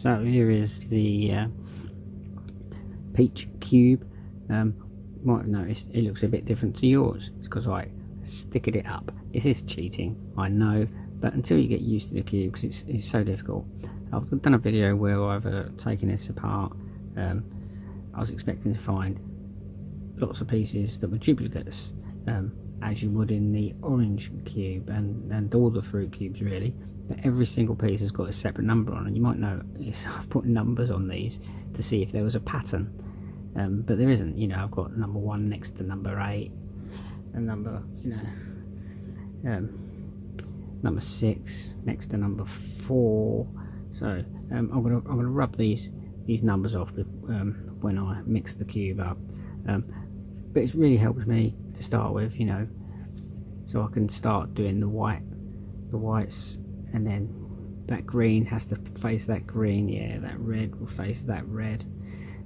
So here is the peach cube. Might have noticed it looks a bit different to yours. It's because I sticked it up. This is cheating, I know, but until you get used to the cube, because it's so difficult. I've done a video where I've taken this apart. I was expecting to find lots of pieces that were duplicates, as you would in the orange cube and all the fruit cubes really, but every single piece has got a separate number on, and you might notice I've put numbers on these to see if there was a pattern, but there isn't. You know, I've got number 1 next to number 8 and number, you know, number 6 next to number 4. So I'm gonna rub these numbers off when I mix the cube up, but it really helps me to start with, you know, so I can start doing the whites, and then that green has to face that green, yeah, that red will face that red.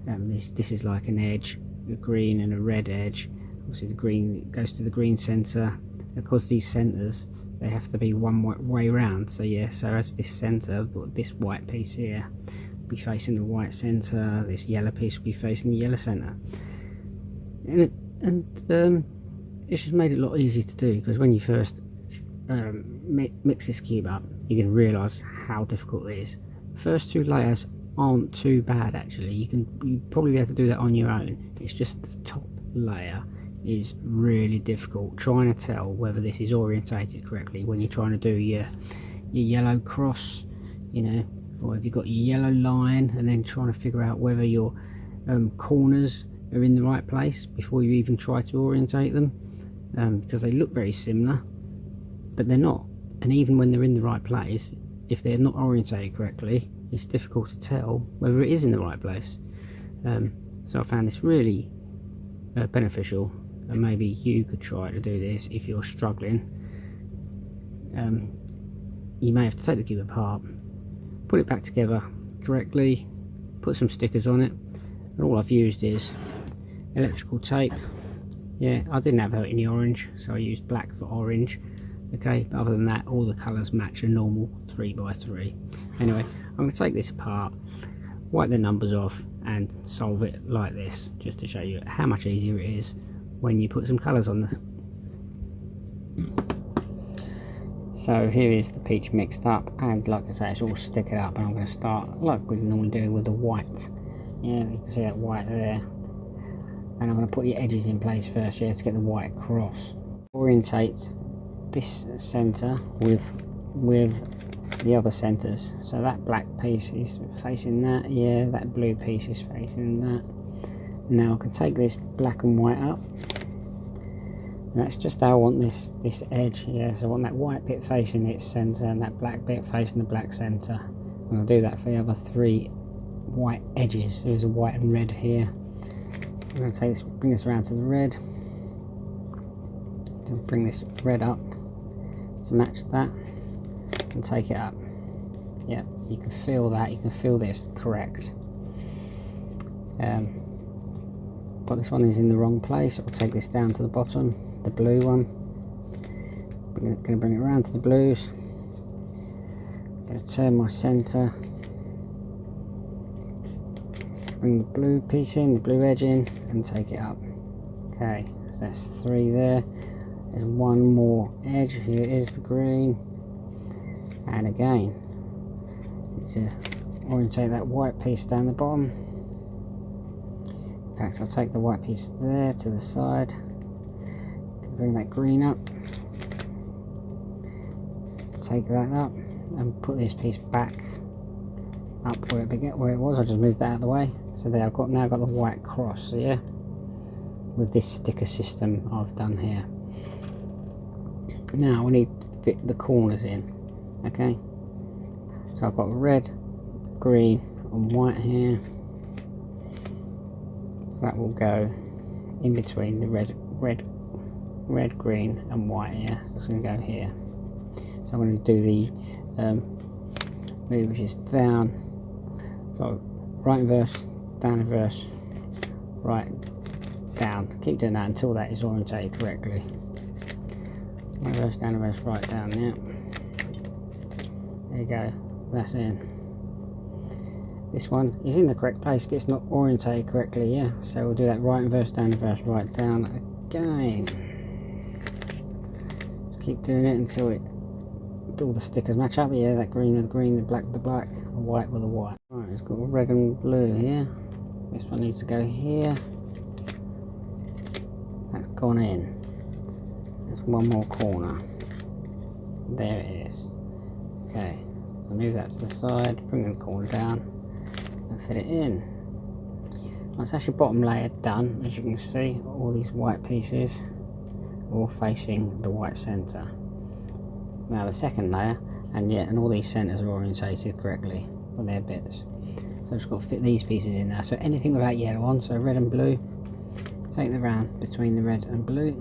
This is like an edge, a green and a red edge. Obviously the green goes to the green center. Of course these centers, they have to be one way round, so yeah, so as this center, this white piece here will be facing the white center, this yellow piece will be facing the yellow center, and it's just made it a lot easier to do, because when you first mix this cube up, you can realise how difficult it is. First 2 layers aren't too bad actually. You probably be able to do that on your own. It's just the top layer is really difficult, trying to tell whether this is orientated correctly when you're trying to do your yellow cross, you know, or if you've got your yellow line, and then trying to figure out whether your corners are in the right place before you even try to orientate them, because they look very similar but they're not, and even when they're in the right place, if they're not orientated correctly, it's difficult to tell whether it is in the right place. So I found this really beneficial, and maybe you could try to do this if you're struggling. You may have to take the cube apart, put it back together correctly, put some stickers on it, and all I've used is electrical tape. Yeah, I didn't have any orange, so I used black for orange. Okay, but other than that, all the colours match a normal 3x3. Anyway, I'm going to take this apart, wipe the numbers off, and solve it like this, just to show you how much easier it is when you put some colours on this. So here is the peach mixed up, and like I say, it's all sticking up, and I'm going to start like we normally do with the white. Yeah, you can see that white there, and I'm going to put the edges in place first, yeah, to get the white across. Orientate this centre with the other centres, so that black piece is facing that, yeah, that blue piece is facing that. Now I can take this black and white up, and that's just how I want this edge, yeah, so I want that white bit facing its centre and that black bit facing the black centre, and I'll do that for the other 3 white edges. There's a white and red here. I'm going to take this, bring this around to the red, bring this red up to match that, and take it up. Yeah, you can feel that, you can feel this correct. But this one is in the wrong place. I'll take this down to the bottom, the blue one. I'm going to bring it around to the blues. I'm going to turn my centre, bring the blue piece in, the blue edge in, and take it up. Okay, so that's 3 there. There's 1 more edge, here it is, the green, and again need to orientate that white piece down the bottom. In fact, I'll take the white piece there to the side, bring that green up, take that up, and put this piece back up where it was. I just moved that out of the way, so there I've got now got the white cross, yeah, with this sticker system I've done here. Now we need to fit the corners in. Okay, so I've got red, green and white here, so that will go in between the red, green and white here. So it's going to go here. So I'm going to do the move, which is down, so right inverse, down inverse, right down. Keep doing that until that is orientated correctly. Reverse, down, reverse, right, down, yeah. There you go, that's in. this one is in the correct place, but it's not orientated correctly. Yeah, so we'll do that right inverse, down inverse, right down again. Just keep doing it until all the stickers match up. Yeah, that green with the green, the black with the black, the white with the white. Right, it's got red and blue here. This one needs to go here. That's gone in. There's one more corner. There it is. Okay, so move that to the side, bring the corner down and fit it in. Well, it's actually bottom layer done, as you can see. All these white pieces are all facing the white centre. So now the second layer, and all these centres are orientated correctly with their bits. So I've just got to fit these pieces in there. So anything without yellow on, so red and blue, take the round between the red and blue.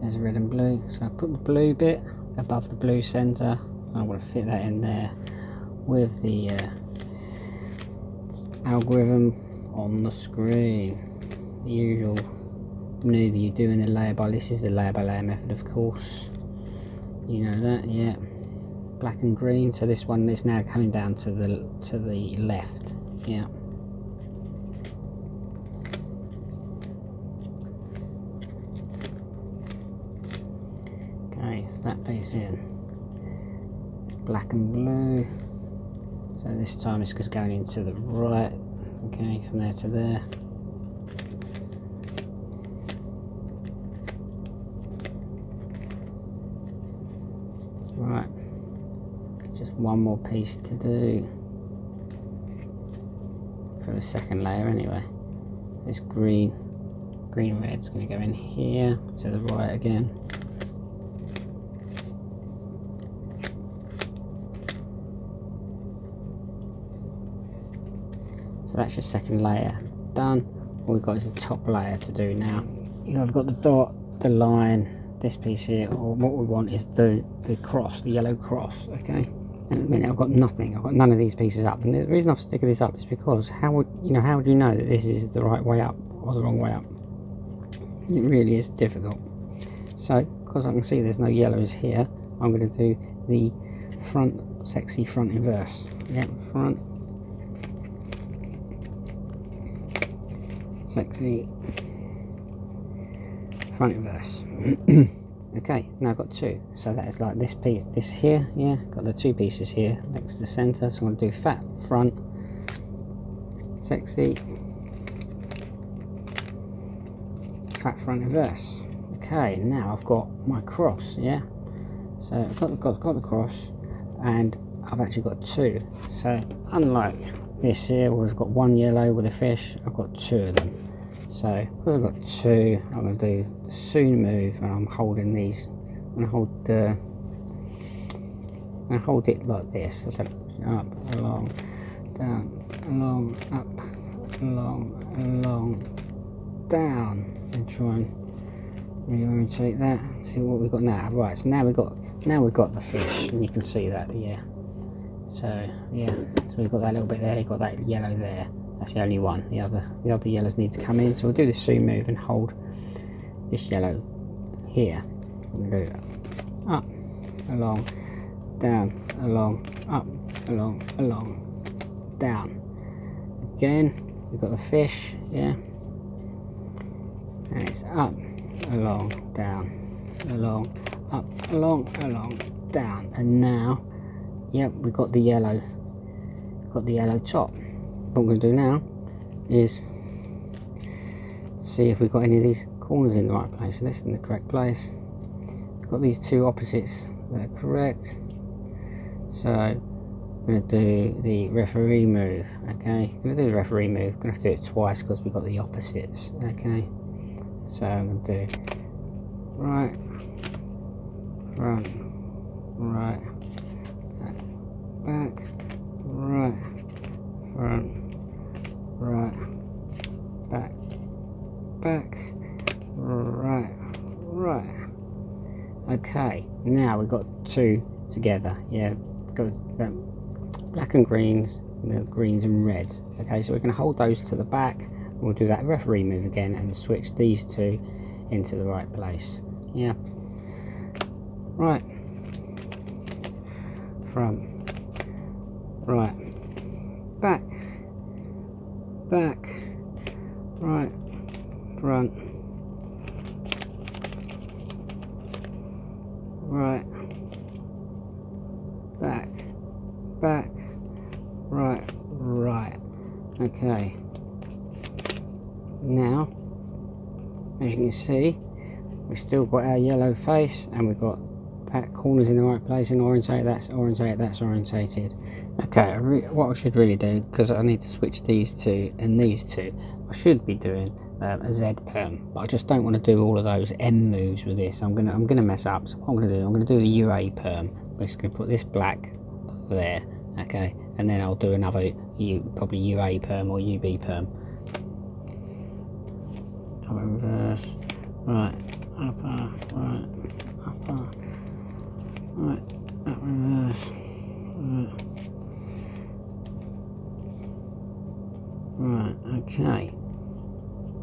There's red and blue, so I put the blue bit above the blue centre. I want to fit that in there with the algorithm on the screen. The usual maneuver you do in the layer by, this is the layer by layer method, of course. You know that, yeah. Black and green, so this one is now coming down to the left, yeah. Okay, so that piece in. It's black and blue. So this time it's just going into the right. Okay, from there to there. Right. Just one more piece to do for the second layer anyway. So this green red's going to go in here to the right again. So that's your second layer done. All we've got is the top layer to do now. I've got the dot, the line, this piece here, or what we want is the cross, the yellow cross, okay? And at the minute I've got nothing, I've got none of these pieces up, and the reason I've sticking this up is because how would you know that this is the right way up or the wrong way up? It really is difficult. So because I can see there's no yellows here, I'm going to do the front, sexy front inverse. Yeah, front, sexy front inverse. Okay, now I've got two, so that is like this piece, this here, yeah, got the two pieces here next to the centre. So I'm going to do fat front, sexy fat front inverse. Okay, now I've got my cross, yeah, so I've got the cross, and I've actually got two. So unlike this here where I've got one yellow with a fish, I've got two of them. So because I've got two, I'm going to do the soon move, and I'm holding these. I'm going to hold it like this. So up, along, down, along, up, along, down, and try and reorientate that. See what we've got now. Right. So now we've got the fish, and you can see that, yeah. So yeah, so we've got that little bit there. We've got that yellow there. That's the only one. The other yellows need to come in. So we'll do the soon move and hold this yellow here. We'll do it up, along, down, along, up, along, down. Again, we've got the fish, yeah. And it's up, along, down, along, up, along, down. And now, yep, we've got the yellow top. What we're going to do now is see if we've got any of these corners in the right place. So this is in the correct place. We've got these two opposites that are correct. So I'm going to do the referee move. Okay, I'm going to do the referee move. I'm going to have to do it twice because we've got the opposites. Okay, so I'm going to do right, front, right, back, right, front, right, back, right. Okay, now we've got two together. Yeah, got the black and greens, and the greens and reds. Okay, so we're going to hold those to the back. We'll do that referee move again and switch these two into the right place. Yeah, right, front, right, back, back, right, front, right, back, back, right, right. Okay, now as you can see, we've still got our yellow face, and we've got that corner's in the right place and orientate, that's orientated, that's orientated. Okay, what I should really do, because I need to switch these two and these two, I should be doing a Z perm, but I just don't want to do all of those M moves with this. I'm gonna mess up. So what I'm gonna do the UA perm. I'm just gonna put this black there, okay, and then I'll do another probably UA perm or UB perm. Reverse, right, upper, right, upper, right, up reverse, right, okay.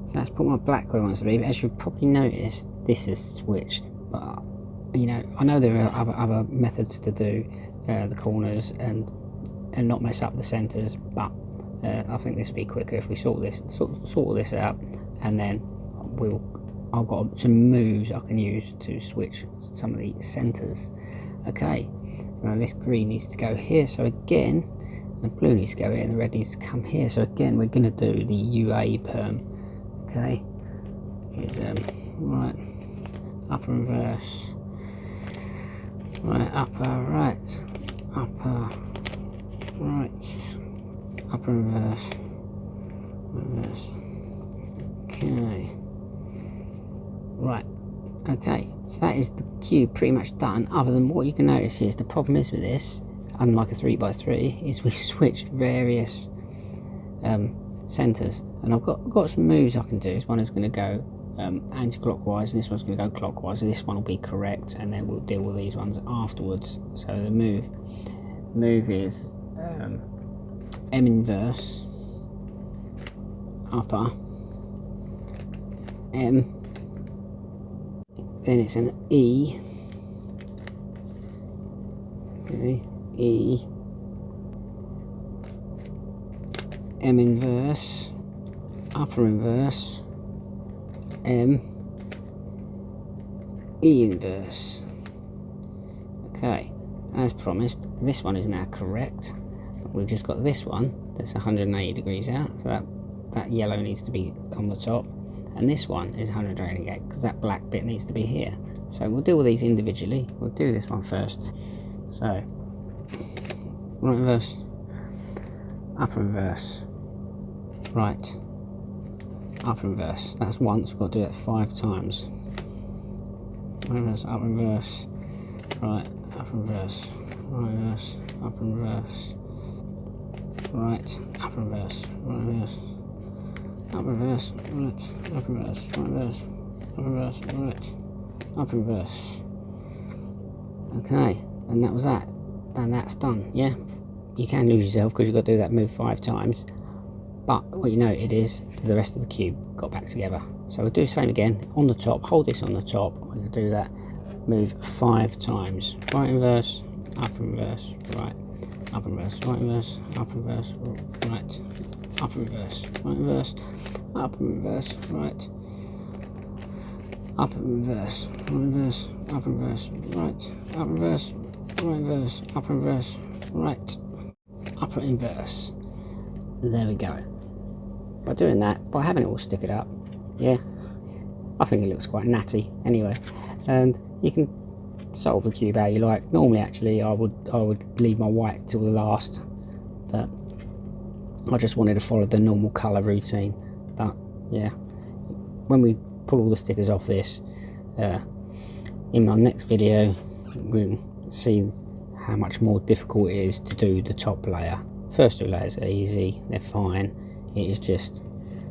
So that's put my black where it wants to be, but as you've probably noticed, this is switched. But you know, I know there are other methods to do the corners and not mess up the centres, but I think this would be quicker if we sort this out, and then I've got some moves I can use to switch some of the centres. Okay, so now this green needs to go here, so again the blue needs to go here and the red needs to come here, so again we're going to do the UA perm. Okay, which is right, upper reverse, right, upper right, upper right, upper reverse, reverse. Okay, right, okay, so that is the cube pretty much done, other than what you can notice is the problem is with this, unlike a 3x3, is we've switched various centres, and I've got some moves I can do. This one is going to go anti-clockwise, and this one's going to go clockwise, so this one will be correct, and then we'll deal with these ones afterwards. So the move is M inverse, upper, M, then it's an E, okay, E, M inverse, upper inverse, M, E inverse. Okay, as promised, this one is now correct. We've just got this one that's 180 degrees out, so that yellow needs to be on the top, and this one is 180 out because that black bit needs to be here. So we'll deal with these individually. We'll do this one first. So right inverse, upper inverse, right, upper inverse. That's once. We've got to do that 5 times. Right inverse, upper inverse, right, upper inverse, right inverse, upper inverse, right, upper inverse, right inverse, upper inverse, right, upper inverse, right inverse, upper inverse, right, upper inverse. Okay, and that was that, and that's done. Yeah, you can lose yourself because you've got to do that move 5 times, but what you noted is the rest of the cube got back together. So we'll do the same again on the top. Hold this on the top. We're going to do that move 5 times. Right inverse, upper inverse, right, upper inverse, right inverse, upper inverse, right, upper inverse, right inverse, upper inverse, right, upper inverse, right inverse, upper inverse, right, upper inverse, right inverse, upper inverse, right, upper inverse. There we go. By doing that, by having it all stick it up, yeah, I think it looks quite natty anyway. And you can solve the cube how you like. Normally, actually, I would leave my white till the last, but I just wanted to follow the normal colour routine. But yeah, when we pull all the stickers off this, in my next video, we'll see how much more difficult it is to do the top layer. First 2 layers are easy, they're fine. It is just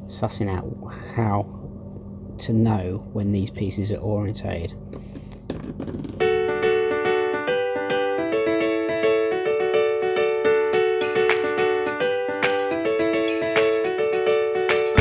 sussing out how to know when these pieces are orientated.